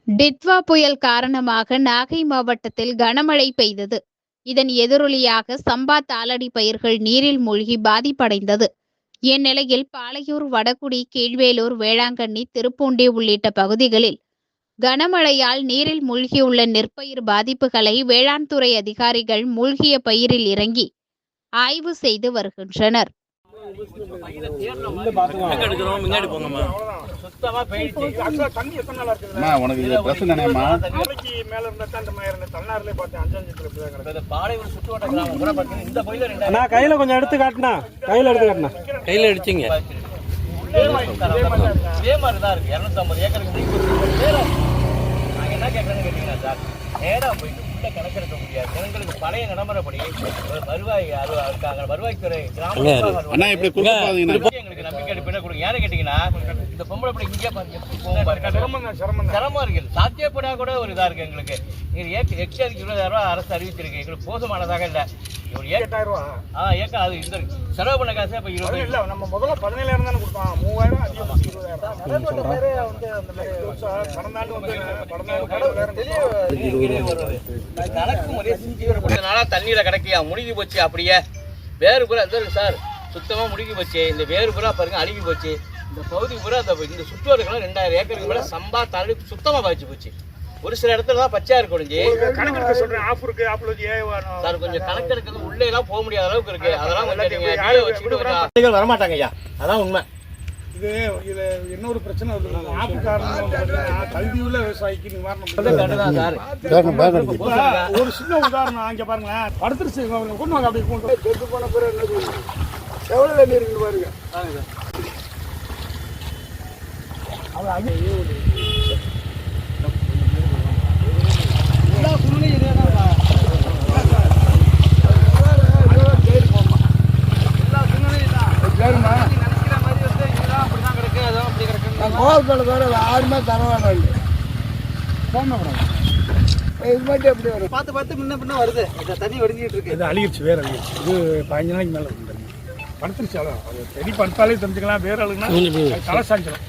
டிட்வா புயல் காரணமாக நாகை மாவட்டத்தில் கனமழை பெய்தது. இதன் எதிரொலியாக சம்பா தாளடி பயிர்கள் நீரில் மூழ்கி பாதிப்படைந்தது. இந்நிலையில் பாலையூர், வடகுடி, கீழ்வேலூர், வேளாங்கண்ணி, திருப்பூண்டி உள்ளிட்ட பகுதிகளில் கனமழையால் நீரில் மூழ்கியுள்ள நெற்பயிர் பாதிப்புகளை வேளாண் துறை அதிகாரிகள் மூழ்கிய பயிரில் இறங்கி ஆய்வு செய்து வருகின்றனர். கையில கொஞ்சம் எடுத்து காட்டினா கையில அடிச்சிங்க. இதே மாதிரிதான் இருக்கு. 250 ஏக்கருக்கு நாங்க என்ன கேட்கறேன்னு கேட்டீங்கன்னா சார், நேரா போயிட்டு உள்ள கணக்கெடுக்க முடியாது. ஜனங்களுக்கு பழைய நடைமுறைப்படி வருவாய் இருக்காங்க, வருவாய்த்துறை கிராம எங்களுக்கு நம்பிக்கை அடிப்படை கொடுங்க. ஏன்னு கேட்டீங்கன்னா இந்த பொம்பளை படி இங்கே சிரமம் இருக்கு. சாத்தியப்படா கூட ஒரு இதா இருக்கு. எங்களுக்கு எக்ஸ்ட்ராக்கு 20,000 அரசு அறிவிச்சிருக்கு. எங்களுக்கு போதுமானதாக இல்லை. ஒரு 8,000 ஏக்கர் அது இந்த செலவு பண்ண காசு இப்ப 20 இல்ல. நம்ம முதல்ல 17,000 தானே கொடுத்தோம். 3,000 அதிகம் 20,000 தண்ணியில கிடைக்கியா முழுகி போச்சு. அப்படியே வேறு பூரா சார் சுத்தமா முழுகி போச்சு. இந்த வேறு பூரா பாருங்க அழுகி போச்சு. இந்த பகுதி பூரா இந்த சுற்றுவட்டுக்கெல்லாம் 2,000 ஏக்கருக்கு மேல சம்பா தள்ளி சுத்தமா பாய்ச்சி போச்சு. ஒரு சில இடத்துல தான் பச்சையா இருக்கு. கணக்கெடுக்க சொல்றேன். சார் கொஞ்சம் கணக்கெடுக்கிறது உள்ளே எல்லாம் போக முடியாத அளவுக்கு இருக்கு. அதெல்லாம் கொஞ்சம் வரமாட்டாங்க ஐயா. அதான் உண்மை. இது இன்னொரு பிரச்சனை ஆப்பு காரணம் கல்வியுள்ள விவசாயிக்கு நிவாரணம். ஒரு சின்ன உதாரணம் இங்க பாருங்க. படுத்துருச்சு கொண்டு வாங்க. அப்படி கொண்டு போன பிறகு எவ்வளவு தண்ணி இருக்கு பாருங்க. கோவத்தில் வேற யாருமே தரவான இது மட்டும் எப்படி வரும்? பார்த்து முன்ன பின்ன வருது. தண்ணி வடிஞ்சிட்டு இருக்கு. இது அழிகிடுச்சு, வேற அழிகிடுச்சு. இது 15 நாளைக்கு மேலே படுத்துருச்சு. அதான் அது ரெடி பண்ணிட்டாலே தெரிஞ்சுக்கலாம். வேற அழுகுனா தலை சாஞ்சிடும்.